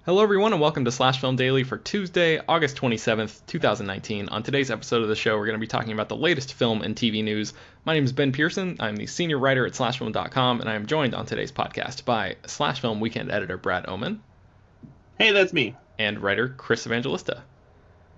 Hello, everyone, and welcome to Slash Film Daily for Tuesday, August 27th, 2019. On today's episode of the show, we're going to be talking about the latest film and TV news. My name is Ben Pearson. I'm the senior writer at SlashFilm.com, and I am joined on today's podcast by Slash Film weekend editor Brad Oman. Hey, that's me. And writer Chris Evangelista.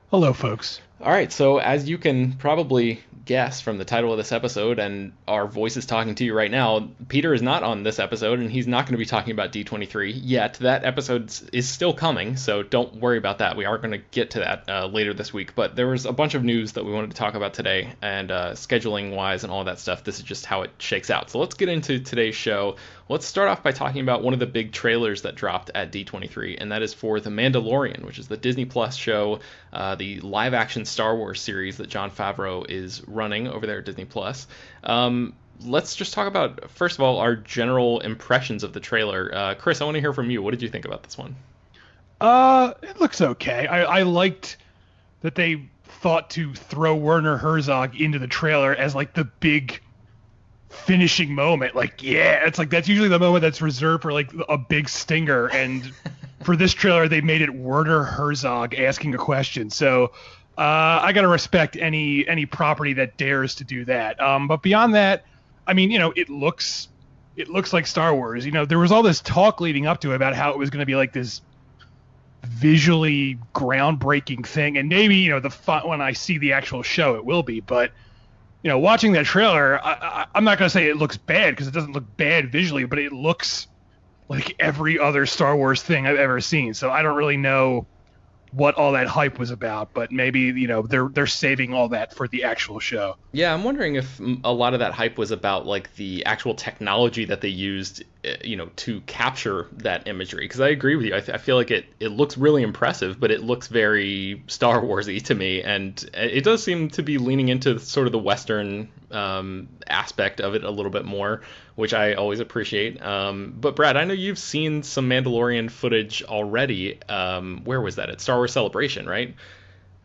Hello, folks. All right, so as you can probably guess from the title of this episode and our voices talking to you right now, Peter is not on this episode, and he's not going to be talking about D23 yet. That episode is still coming, so don't worry about that. We are going to get to that later this week, but there was a bunch of news that we wanted to talk about today, and scheduling-wise and all that stuff, this is just how it shakes out. So let's get into today's show. Let's start off by talking about one of the big trailers that dropped at D23, and that is for The Mandalorian, which is the Disney Plus show, the live-action Star Wars series that Jon Favreau is running over there at Disney Plus. Let's just talk about, first of all, our general impressions of the trailer. Chris, I want to hear from you. What did you think about this one? It looks okay. I liked that they thought to throw Werner Herzog into the trailer as like the big finishing moment. Like, yeah, it's like that's usually the moment that's reserved for like a big stinger, and for this trailer they made it Werner Herzog asking a question. So I gotta respect any property that dares to do that. But beyond that, I mean, it looks like Star Wars. There was all this talk leading up to it about how it was going to be like this visually groundbreaking thing, and maybe when I see the actual show it will be. But watching that trailer, I'm not going to say it looks bad, because it doesn't look bad visually, but it looks like every other Star Wars thing I've ever seen. So I don't really know what all that hype was about, but maybe they're saving all that for the actual show. Yeah, I'm wondering if a lot of that hype was about like the actual technology that they used, to capture that imagery. Because I agree with you. I feel like it looks really impressive, but it looks very Star Warsy to me, and it does seem to be leaning into sort of the Western aspect of it a little bit more, which I always appreciate. But Brad, I know you've seen some Mandalorian footage already. Where was that? At Star Wars Celebration, right?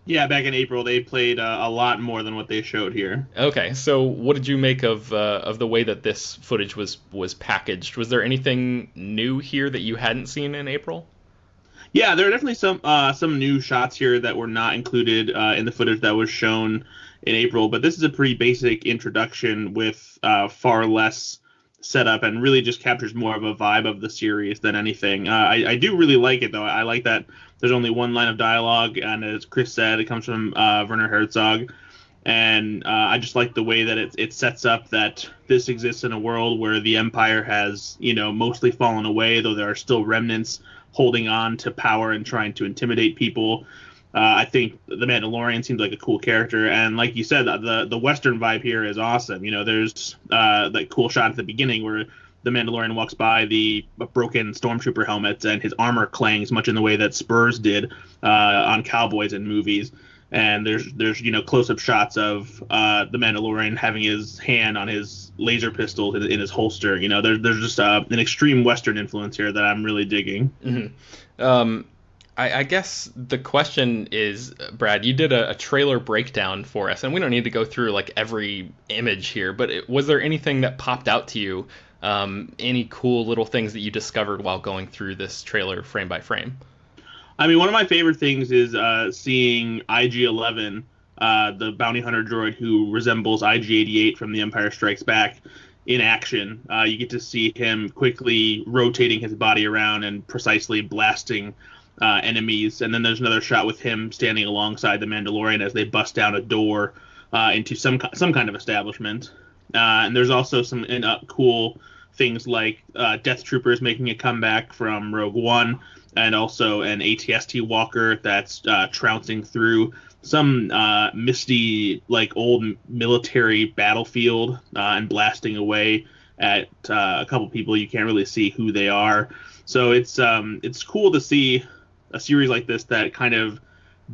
Yeah, back in April, they played a lot more than what they showed here. Okay, so what did you make of the way that this footage was packaged? Was there anything new here that you hadn't seen in April? Yeah, there are definitely some new shots here that were not included in the footage that was shown in April, but this is a pretty basic introduction with far less setup, and really just captures more of a vibe of the series than anything. I do really like it, though. I like that there's only one line of dialogue, and as Chris said, it comes from Werner Herzog. And I just like the way that it sets up that this exists in a world where the Empire has, mostly fallen away, though there are still remnants holding on to power and trying to intimidate people. I think the Mandalorian seems like a cool character, and like you said, the Western vibe here is awesome. There's that cool shot at the beginning where the Mandalorian walks by the broken stormtrooper helmets, and his armor clangs much in the way that Spurs did on cowboys in movies. And there's close-up shots of the Mandalorian having his hand on his laser pistol in his holster. There's just an extreme Western influence here that I'm really digging. Mm-hmm. I guess the question is, Brad, you did a trailer breakdown for us, and we don't need to go through like every image here, but was there anything that popped out to you? Any cool little things that you discovered while going through this trailer frame by frame? I mean, one of my favorite things is seeing IG-11, the bounty hunter droid who resembles IG-88 from The Empire Strikes Back, in action. You get to see him quickly rotating his body around and precisely blasting enemies. And then there's another shot with him standing alongside the Mandalorian as they bust down a door into some kind of establishment. And there's also some cool things like Death Troopers making a comeback from Rogue One, and also an AT-ST walker that's trouncing through some misty, like, old military battlefield and blasting away at a couple people. You can't really see who they are. So it's cool to see a series like this that kind of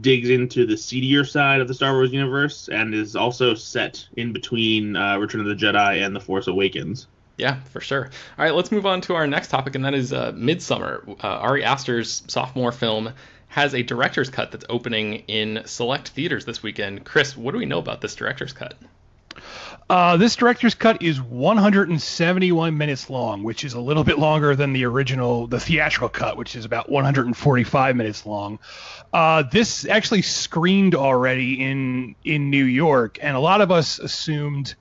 digs into the seedier side of the Star Wars universe and is also set in between Return of the Jedi and The Force Awakens. Yeah, for sure. All right, let's move on to our next topic, and that is Midsommar. Ari Aster's sophomore film has a director's cut that's opening in select theaters this weekend. Chris, what do we know about this director's cut? This director's cut is 171 minutes long, which is a little bit longer than the theatrical cut, which is about 145 minutes long. This actually screened already in New York, and a lot of us assumed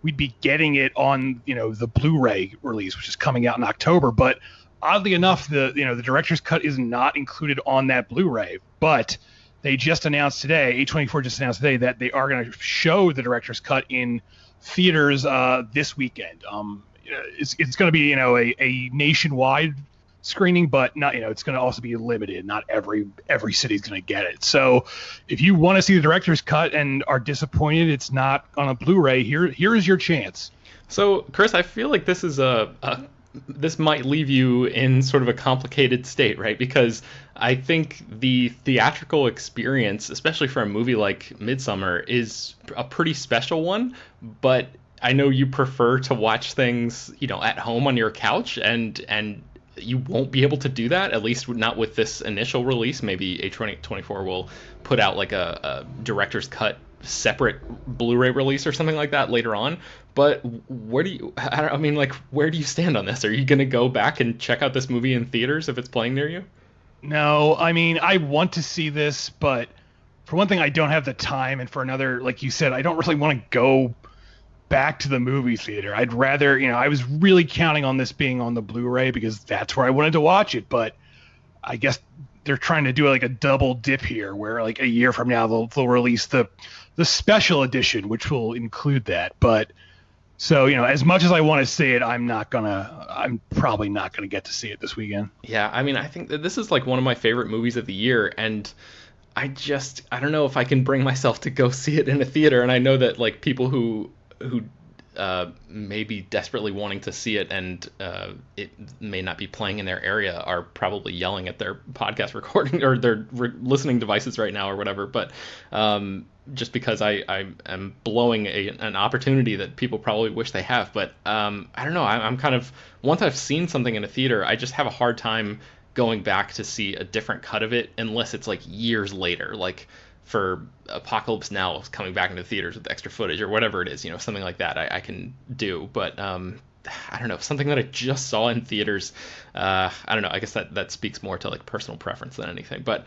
we'd be getting it on, the Blu-ray release, which is coming out in October. But oddly enough, the director's cut is not included on that Blu-ray. But they just announced today, A24 just announced today, that they are going to show the director's cut in theaters this weekend. It's going to be a nationwide screening, but not it's going to also be limited. Not every city's going to get it. So if you want to see the director's cut and are disappointed it's not on a Blu-ray, here is your chance. So Chris, I feel like this is this might leave you in sort of a complicated state, right? Because I think the theatrical experience, especially for a movie like Midsommar, is a pretty special one. But I know you prefer to watch things, at home on your couch, and you won't be able to do that, at least not with this initial release. Maybe A24 will put out like a director's cut separate Blu-ray release or something like that later on. But where do you stand on this? Are you going to go back and check out this movie in theaters if it's playing near you? No, I want to see this, but for one thing, I don't have the time, and for another, like you said, I don't really want to go back to the movie theater. I'd rather, I was really counting on this being on the Blu-ray because that's where I wanted to watch it, but I guess they're trying to do like a double dip here, where like a year from now they'll release the special edition, which will include that. But so, as much as I want to see it, I'm probably not gonna get to see it this weekend. Yeah, I think that this is like one of my favorite movies of the year, and I don't know if I can bring myself to go see it in a theater. And I know that like people who may be desperately wanting to see it and it may not be playing in their area are probably yelling at their podcast recording or their listening devices right now or whatever. But just because I am blowing an opportunity that people probably wish they have. But I don't know. I'm kind of, once I've seen something in a theater, I just have a hard time going back to see a different cut of it unless it's like years later, like for Apocalypse Now coming back into theaters with extra footage or whatever it is, something like that I can do. But I don't know, something that I just saw in theaters, I don't know, I guess that speaks more to like personal preference than anything. But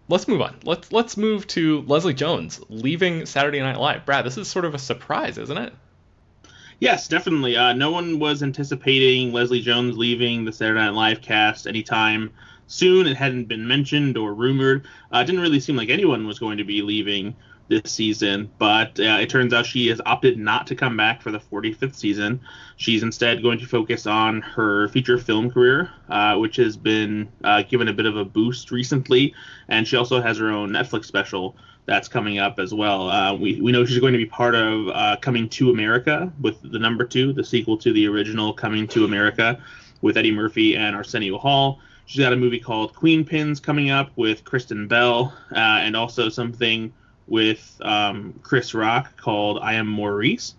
let's move on. Let's move to Leslie Jones leaving Saturday Night Live. Brad, this is sort of a surprise, isn't it? Yes, definitely. No one was anticipating Leslie Jones leaving the Saturday Night Live cast anytime soon. It hadn't been mentioned or rumored. It didn't really seem like anyone was going to be leaving this season, but it turns out she has opted not to come back for the 45th season. She's instead going to focus on her feature film career, which has been given a bit of a boost recently, and she also has her own Netflix special that's coming up as well. We know she's going to be part of Coming to America with the number 2, the sequel to the original Coming to America with Eddie Murphy and Arsenio Hall. She's got a movie called Queen Pins coming up with Kristen Bell, and also something with Chris Rock called I Am Maurice.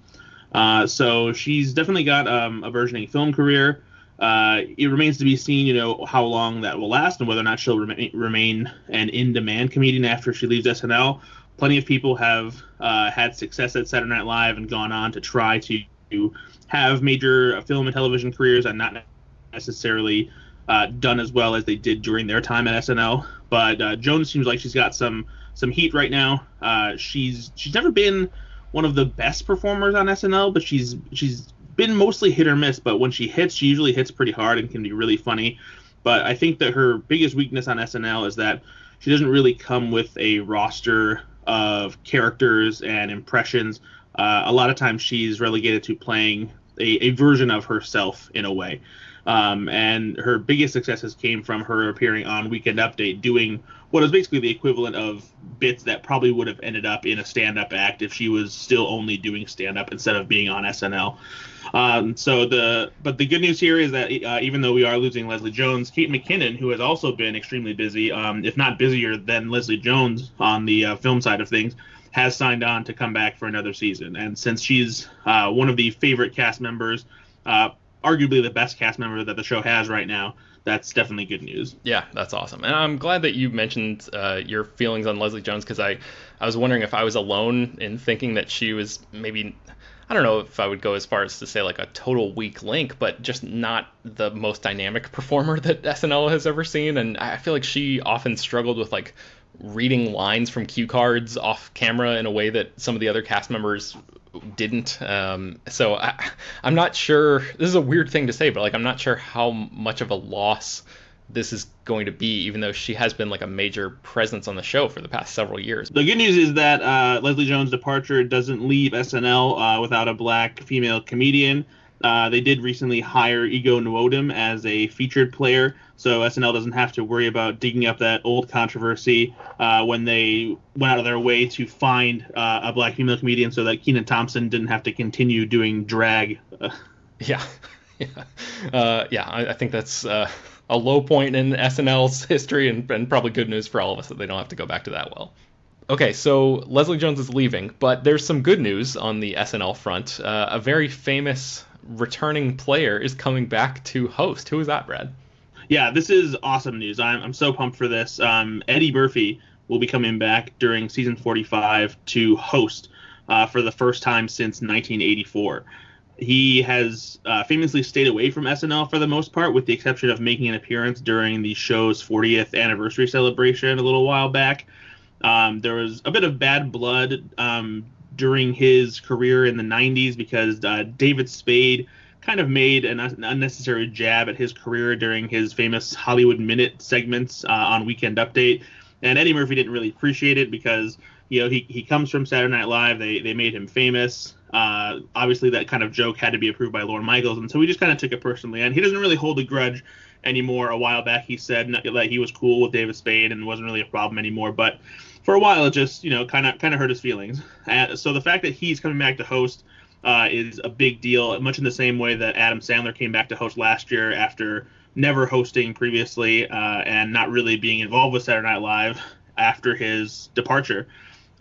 So she's definitely got a burgeoning film career. It remains to be seen, how long that will last and whether or not she'll remain an in-demand comedian after she leaves SNL. Plenty of people have had success at Saturday Night Live and gone on to try to have major film and television careers and not necessarily done as well as they did during their time at SNL. But Jones seems like she's got some heat right now. She's never been one of the best performers on SNL, but she's been mostly hit or miss. But when she hits, she usually hits pretty hard and can be really funny. But I think that her biggest weakness on SNL is that she doesn't really come with a roster of characters and impressions. A lot of times she's relegated to playing a version of herself in a way. And her biggest successes came from her appearing on Weekend Update, doing what is basically the equivalent of bits that probably would have ended up in a stand-up act if she was still only doing stand-up instead of being on SNL. But the good news here is that even though we are losing Leslie Jones, Kate McKinnon, who has also been extremely busy, if not busier than Leslie Jones on the film side of things, has signed on to come back for another season. And since she's one of the favorite cast members, arguably the best cast member that the show has right now, that's definitely good news. Yeah, that's awesome. And I'm glad that you mentioned your feelings on Leslie Jones, because I was wondering if I was alone in thinking that she was maybe, I don't know if I would go as far as to say like a total weak link, but just not the most dynamic performer that SNL has ever seen. And I feel like she often struggled with like reading lines from cue cards off camera in a way that some of the other cast members didn't. So I'm not sure. This is a weird thing to say, but like I'm not sure how much of a loss this is going to be, even though she has been like a major presence on the show for the past several years. The good news is that Leslie Jones' departure doesn't leave SNL without a black female comedian. They did recently hire Ego Nwodim as a featured player, so SNL doesn't have to worry about digging up that old controversy when they went out of their way to find a black female comedian so that Kenan Thompson didn't have to continue doing drag. Yeah. I think that's a low point in SNL's history, and probably good news for all of us that they don't have to go back to that well. Okay, so Leslie Jones is leaving, but there's some good news on the SNL front. A very famous returning player is coming back to host. Who is that, Brad? Yeah, this is awesome news. I'm so pumped for this. Eddie Murphy will be coming back during season 45 to host for the first time since 1984. He has famously stayed away from SNL for the most part, with the exception of making an appearance during the show's 40th anniversary celebration a little while back. There was a bit of bad blood during his career in the 90s because David Spade kind of made an unnecessary jab at his career during his famous Hollywood Minute segments on Weekend Update. And Eddie Murphy didn't really appreciate it because, you know, he comes from Saturday Night Live. They made him famous. Obviously, that kind of joke had to be approved by Lorne Michaels, and so he just kind of took it personally. And he doesn't really hold a grudge anymore. A while back, he said that he was cool with David Spade and wasn't really a problem anymore. But for a while, it just, you know, kind of hurt his feelings. So the fact that he's coming back to host is a big deal, much in the same way that Adam Sandler came back to host last year after never hosting previously and not really being involved with Saturday Night Live after his departure.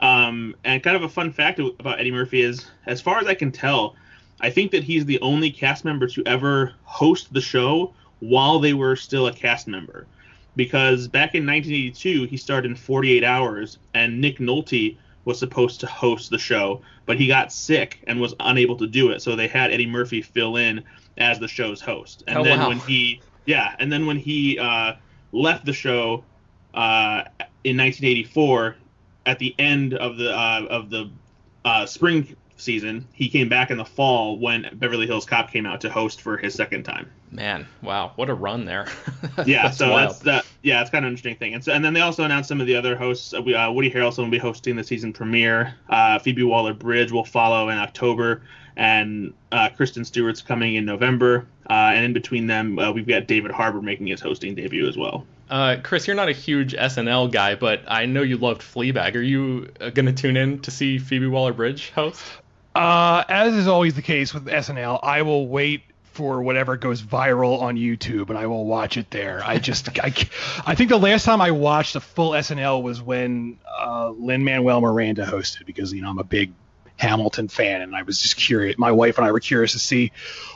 And kind of a fun fact about Eddie Murphy is, as far as I can tell, I think that he's the only cast member to ever host the show while they were still a cast member. Because back in 1982, he starred in 48 Hours, and Nick Nolte was supposed to host the show, but he got sick and was unable to do it, so they had Eddie Murphy fill in as the show's host. And when he left the show in 1984, at the end of the spring season, he came back in the fall when Beverly Hills Cop came out to host for his second time. Man, wow, what a run there. Yeah, so it's kind of an interesting thing. And then they also announced some of the other hosts. Woody Harrelson will be hosting the season premiere. Phoebe Waller-Bridge will follow in October, and Kristen Stewart's coming in November. And in between them, we've got David Harbour making his hosting debut as well. Chris, you're not a huge SNL guy, but I know you loved Fleabag. Are you going to tune in to see Phoebe Waller-Bridge host? As is always the case with SNL, I will wait for whatever goes viral on YouTube, and I will watch it there. I think the last time I watched a full SNL was when Lin-Manuel Miranda hosted, because, you know, I'm a big Hamilton fan, and I was just curious. My wife and I were curious to see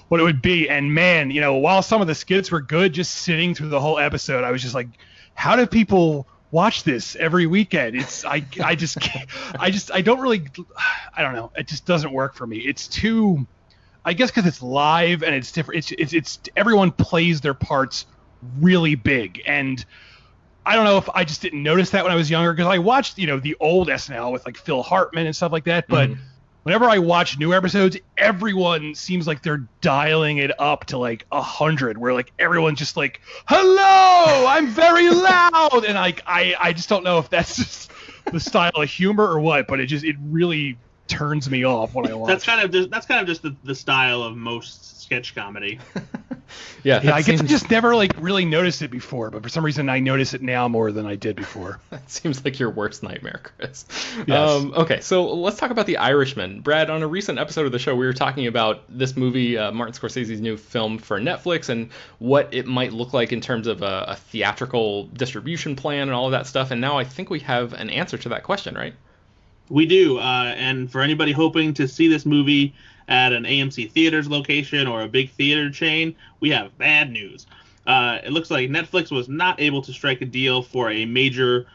what it would be. And man, you know, while some of the skits were good, just sitting through the whole episode, I was just like, how do people watch this every weekend? I don't know. It just doesn't work for me. It's too, I guess, because it's live and it's different. It's everyone plays their parts really big, and I don't know if I just didn't notice that when I was younger, because I watched, you know, the old SNL with like Phil Hartman and stuff like that, but whenever I watch new episodes, everyone seems like they're dialing it up to like 100, where like everyone's just like, hello, I'm very loud, and like I just don't know if that's just the style of humor or what, but it really turns me off when I watch. That's kind of just the style of most sketch comedy. Yeah, I guess I just never like really noticed it before, but for some reason I notice it now more than I did before. That seems like your worst nightmare, Chris. Yes. Okay, so let's talk about The Irishman. Brad, on a recent episode of the show, we were talking about this movie, Martin Scorsese's new film for Netflix, and what it might look like in terms of a theatrical distribution plan and all of that stuff, and now I think we have an answer to that question, right? We do, and for anybody hoping to see this movie at an AMC Theaters location or a big theater chain, we have bad news. It looks like Netflix was not able to strike a deal for a major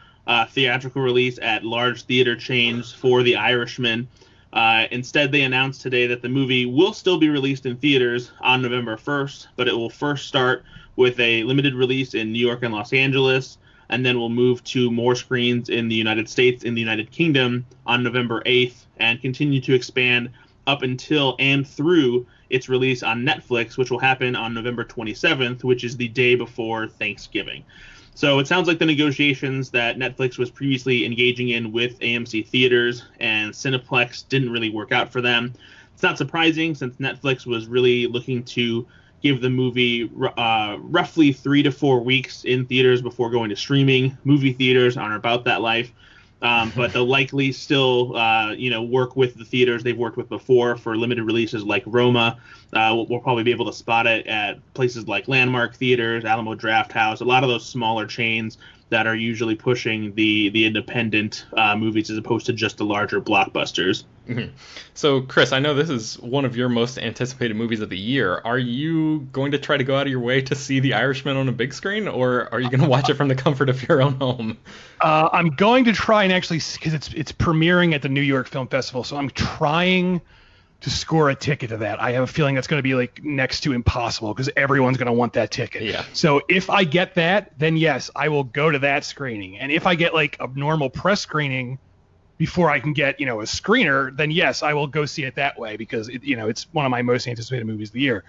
theatrical release at large theater chains for The Irishman. Instead, they announced today that the movie will still be released in theaters on November 1st, but it will first start with a limited release in New York and Los Angeles, and then will move to more screens in the United States and the United Kingdom on November 8th, and continue to expand up until and through its release on Netflix, which will happen on November 27th, which is the day before Thanksgiving. So it sounds like the negotiations that Netflix was previously engaging in with AMC Theaters and Cineplex didn't really work out for them. It's not surprising, since Netflix was really looking to give the movie roughly 3 to 4 weeks in theaters before going to streaming. Movie theaters aren't about that life. But they'll likely still, work with the theaters they've worked with before for limited releases like Roma. We'll probably be able to spot it at places like Landmark Theaters, Alamo Drafthouse, a lot of those smaller chains that are usually pushing the independent movies as opposed to just the larger blockbusters. Mm-hmm. So, Chris, I know this is one of your most anticipated movies of the year. Are you going to try to go out of your way to see The Irishman on a big screen, or are you going to watch it from the comfort of your own home? I'm going to try and actually, because it's premiering at the New York Film Festival, so I'm trying to score a ticket to that. I have a feeling that's going to be like next to impossible because everyone's going to want that ticket. Yeah. So if I get that, then yes, I will go to that screening. And if I get like a normal press screening before I can get, a screener, then yes, I will go see it that way because it's one of my most anticipated movies of the year.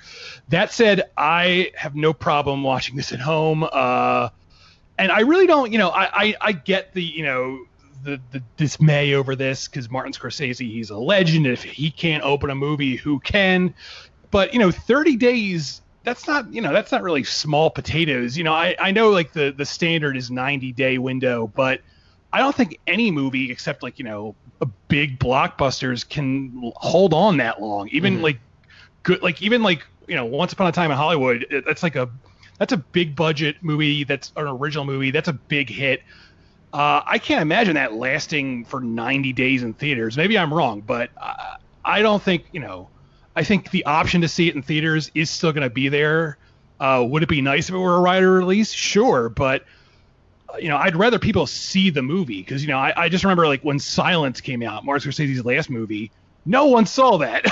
That said, I have no problem watching this at home. And I really don't, I get the dismay over this because Martin Scorsese, he's a legend. If he can't open a movie, who can? But 30 days, that's not really small potatoes. I know like the standard is 90-day window, but I don't think any movie except like a big blockbusters can hold on that long. Even like good, like even like Once Upon a Time in Hollywood, that's a big budget movie. That's an original movie. That's a big hit. I can't imagine that lasting for 90 days in theaters. Maybe I'm wrong, but I don't think, I think the option to see it in theaters is still going to be there. Would it be nice if it were a wider release? Sure, but, I'd rather people see the movie because, I just remember like when Silence came out, Martin Scorsese's last movie, no one saw that.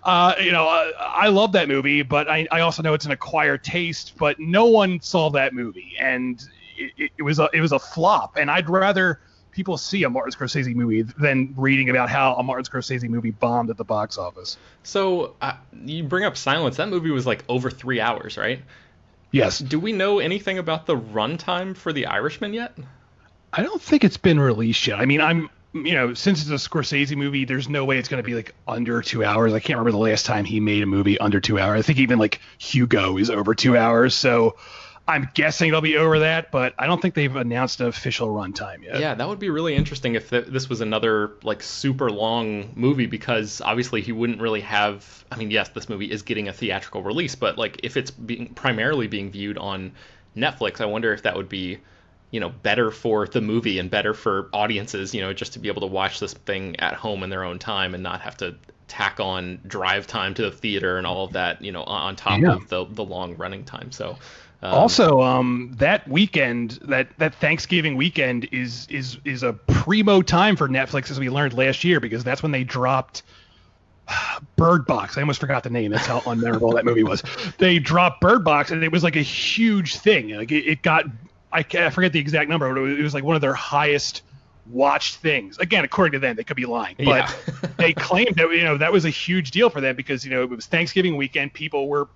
I love that movie, but I also know it's an acquired taste, but no one saw that movie. And it was a flop, and I'd rather people see a Martin Scorsese movie than reading about how a Martin Scorsese movie bombed at the box office. So you bring up Silence. That movie was like over 3 hours, right? Yes. Do we know anything about the runtime for The Irishman yet? I don't think it's been released yet. I mean, since it's a Scorsese movie, there's no way it's going to be like under 2 hours. I can't remember the last time he made a movie under 2 hours. I think even like Hugo is over 2 hours. So I'm guessing it'll be over that, but I don't think they've announced an official runtime yet. Yeah, that would be really interesting if this was another like super long movie, because obviously he wouldn't really have. I mean, yes, this movie is getting a theatrical release, but like if it's primarily being viewed on Netflix, I wonder if that would be, better for the movie and better for audiences, just to be able to watch this thing at home in their own time and not have to tack on drive time to the theater and all of that, on top of the long running time. So. Also, that weekend, that Thanksgiving weekend is a primo time for Netflix, as we learned last year, because that's when they dropped Bird Box. I almost forgot the name. That's how unmemorable that movie was. They dropped Bird Box, and it was like a huge thing. Like it got, I forget the exact number, but it was like one of their highest watched things. Again, according to them, they could be lying, but they claimed that that was a huge deal for them because it was Thanksgiving weekend. People were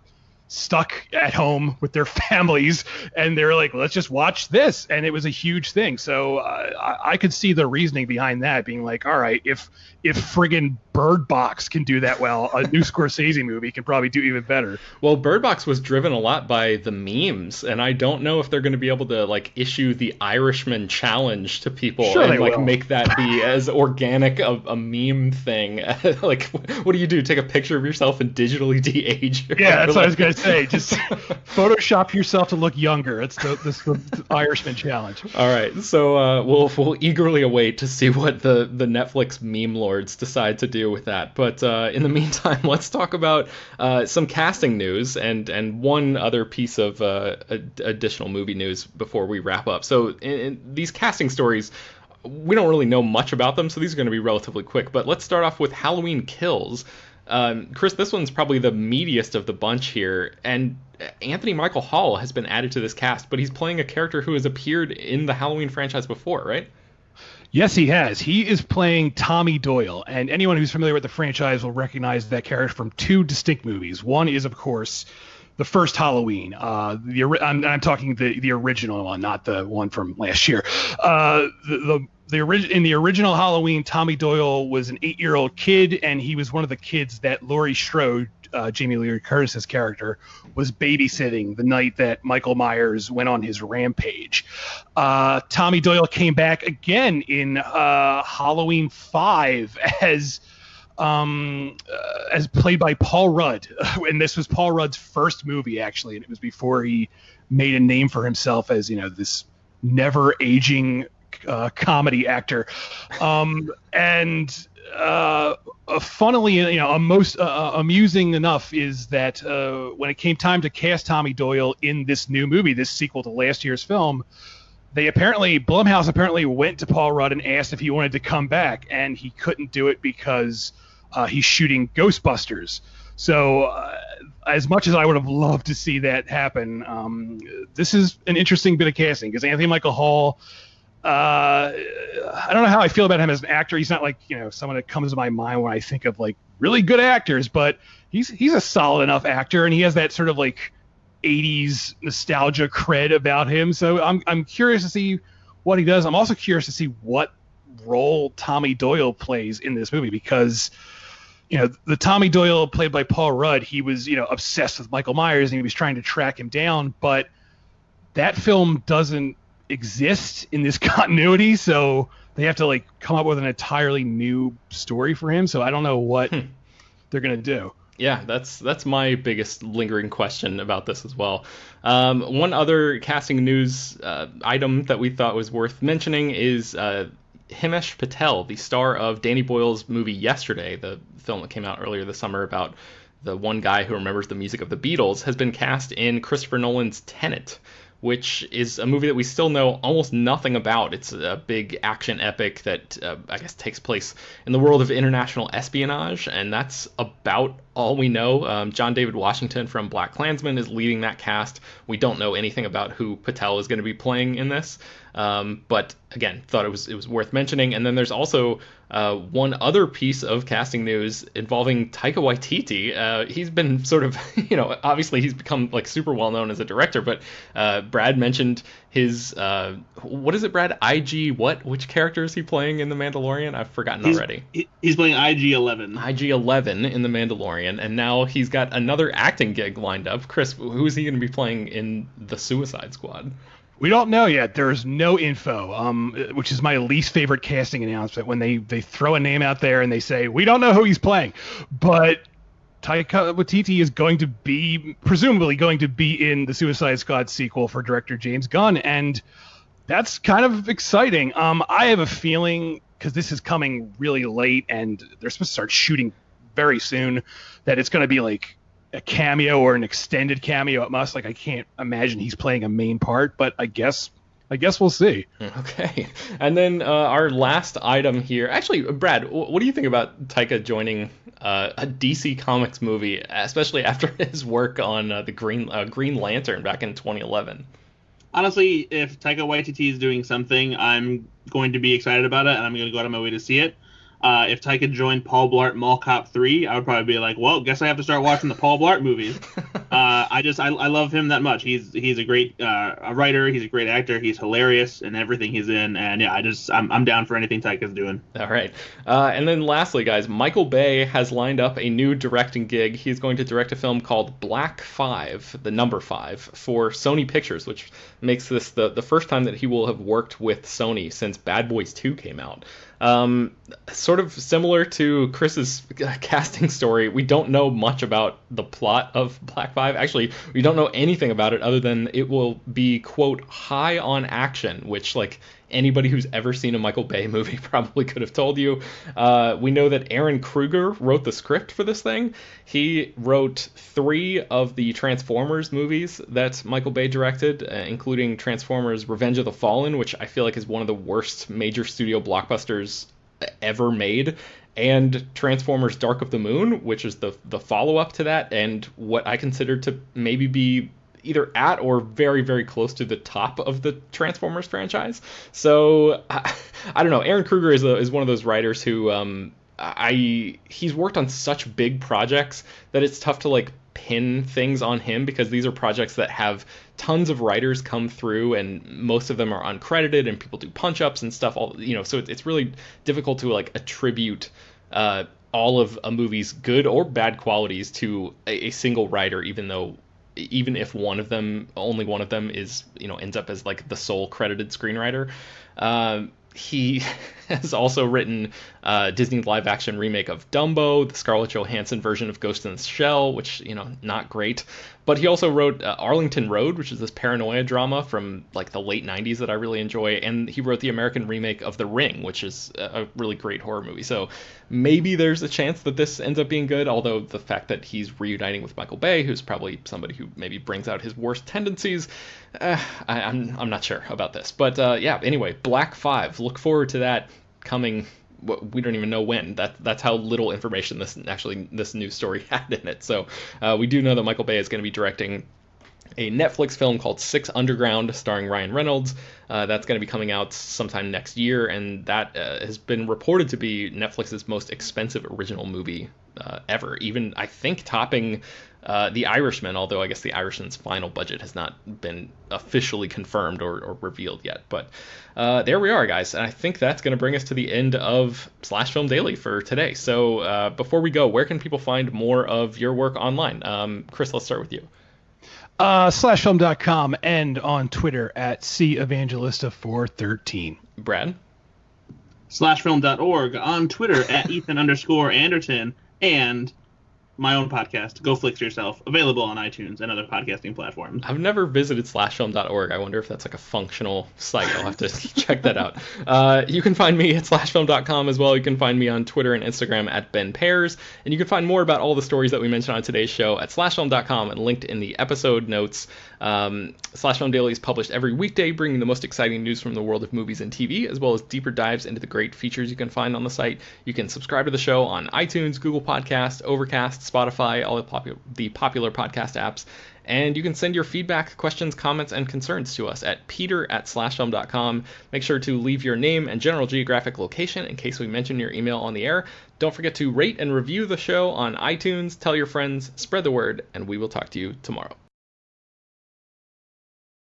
stuck at home with their families, and they were like, let's just watch this, and it was a huge thing. So I could see the reasoning behind that being like, all right, if friggin' Bird Box can do that well, a new Scorsese movie can probably do even better. Well, Bird Box was driven a lot by the memes, and I don't know if they're going to be able to like issue the Irishman challenge to people and like make that be as organic of a meme thing. Like, what do? Take a picture of yourself and digitally de-age? Yeah, that's what I was going to say. Just Photoshop yourself to look younger. It's the Irishman challenge. All right, so we'll eagerly await to see what the Netflix meme lords decide to do you with that. But in the meantime, let's talk about some casting news and one other piece of additional movie news before we wrap up. So in these casting stories, we don't really know much about them, so these are going to be relatively quick. But let's start off with Halloween Kills. Chris, this one's probably the meatiest of the bunch here, and Anthony Michael Hall has been added to this cast, but he's playing a character who has appeared in the Halloween franchise before, right? Yes, he has. He is playing Tommy Doyle, and anyone who's familiar with the franchise will recognize that character from two distinct movies. One is, of course, the first Halloween. I'm talking the original one, not the one from last year. In the original Halloween, Tommy Doyle was an 8-year-old kid, and he was one of the kids that Laurie Strode, Jamie Lee Curtis's character, was babysitting the night that Michael Myers went on his rampage. Tommy Doyle came back again in Halloween 5 as played by Paul Rudd, and this was Paul Rudd's first movie actually, and it was before he made a name for himself as this never aging comedy actor. Funnily, most amusing enough is that when it came time to cast Tommy Doyle in this new movie, this sequel to last year's film, Blumhouse apparently went to Paul Rudd and asked if he wanted to come back, and he couldn't do it because he's shooting Ghostbusters. So as much as I would have loved to see that happen, this is an interesting bit of casting because Anthony Michael Hall, I don't know how I feel about him as an actor. He's not like, someone that comes to my mind when I think of like really good actors, but he's a solid enough actor, and he has that sort of like 80s nostalgia cred about him. So I'm curious to see what he does. I'm also curious to see what role Tommy Doyle plays in this movie because, the Tommy Doyle played by Paul Rudd, he was, obsessed with Michael Myers and he was trying to track him down, but that film doesn't exist in this continuity, so they have to like come up with an entirely new story for him. So I don't know what they're gonna do. Yeah, that's my biggest lingering question about this as well. One other casting news item that we thought was worth mentioning is Himesh Patel, the star of Danny Boyle's movie Yesterday, the film that came out earlier this summer about the one guy who remembers the music of the Beatles, has been cast in Christopher Nolan's Tenet, which is a movie that we still know almost nothing about. It's a big action epic that I guess takes place in the world of international espionage, and that's about all we know. John David Washington from BlacKkKlansman is leading that cast. We don't know anything about who Patel is going to be playing in this, but again, thought it was worth mentioning. And then there's also one other piece of casting news involving Taika Waititi. He's been sort of, obviously he's become like super well known as a director, but Brad mentioned his, what is it, Brad? Which character is he playing in The Mandalorian? I've forgotten already. He's playing IG-11. IG-11 in The Mandalorian, and now he's got another acting gig lined up. Chris, who is he going to be playing in The Suicide Squad? We don't know yet. There's no info, which is my least favorite casting announcement, when they throw a name out there and they say, we don't know who he's playing. But Taika Waititi is presumably going to be in the Suicide Squad sequel for director James Gunn, and that's kind of exciting. I have a feeling, because this is coming really late and they're supposed to start shooting very soon, that it's going to be like a cameo or an extended cameo at most. Like, I can't imagine he's playing a main part, but I guess we'll see. Okay. And then our last item here. Actually, Brad, what do you think about Taika joining a DC Comics movie, especially after his work on the Green Lantern back in 2011? Honestly, if Taika Waititi is doing something, I'm going to be excited about it, and I'm going to go out of my way to see it. If Taika joined Paul Blart Mall Cop 3, I would probably be like, well, guess I have to start watching the Paul Blart movies. I love him that much. He's a great a writer. He's a great actor. He's hilarious in everything he's in. And yeah, I'm down for anything Taika's doing. All right. And then lastly, guys, Michael Bay has lined up a new directing gig. He's going to direct a film called Black 5, the number 5, for Sony Pictures, which makes this the first time that he will have worked with Sony since Bad Boys 2 came out. Sort of similar to Chris's casting story, we don't know much about the plot of Black 5. Actually, we don't know anything about it other than it will be, quote, high on action, which, like, anybody who's ever seen a Michael Bay movie probably could have told you. We know that Aaron Kruger wrote the script for this thing. He wrote 3 of the Transformers movies that Michael Bay directed, including Transformers Revenge of the Fallen, which I feel like is one of the worst major studio blockbusters ever made, and Transformers Dark of the Moon, which is the follow-up to that, and what I consider to maybe be either at or very, very close to the top of the Transformers franchise. So I don't know. Aaron Kruger is one of those writers who he's worked on such big projects that it's tough to like pin things on him, because these are projects that have tons of writers come through and most of them are uncredited and people do punch-ups and stuff, so it's really difficult to like attribute all of a movie's good or bad qualities to a single writer, even if only one of them is, ends up as like the sole credited screenwriter. He has also written Disney live-action remake of Dumbo, the Scarlett Johansson version of Ghost in the Shell, which, not great. But he also wrote Arlington Road, which is this paranoia drama from like the late 90s that I really enjoy. And he wrote the American remake of The Ring, which is a really great horror movie. So maybe there's a chance that this ends up being good, although the fact that he's reuniting with Michael Bay, who's probably somebody who maybe brings out his worst tendencies, I'm not sure about this. But anyway, Black 5, look forward to that coming. We don't even know when. That's how little information this news story had in it. So we do know that Michael Bay is going to be directing a Netflix film called Six Underground, starring Ryan Reynolds. That's going to be coming out sometime next year, and that has been reported to be Netflix's most expensive original movie ever, even I think topping The Irishman, although I guess The Irishman's final budget has not been officially confirmed or revealed yet. But there we are, guys, and I think that's going to bring us to the end of Slash Film Daily for today. So before we go, where can people find more of your work online? Chris, let's start with you. Slashfilm.com and on Twitter at CEvangelista413. Brad? Slashfilm.org, on Twitter at Ethan_Anderton, and my own podcast, Go Flix Yourself, available on iTunes and other podcasting platforms. I've never visited slashfilm.org. I wonder if that's like a functional site. I'll have to check that out. You can find me at slashfilm.com as well. You can find me on Twitter and Instagram at Ben Pears. And you can find more about all the stories that we mentioned on today's show at slashfilm.com and linked in the episode notes. Slash Film Daily is published every weekday, bringing the most exciting news from the world of movies and TV, as well as deeper dives into the great features you can find on the site. You can subscribe to the show on iTunes, Google Podcasts, Overcast, Spotify, all the popular podcast apps. And you can send your feedback, questions, comments, and concerns to us at peter@slashfilm.com. Make sure to leave your name and general geographic location in case we mention your email on the air. Don't forget to rate and review the show on iTunes, tell your friends, spread the word, and we will talk to you tomorrow.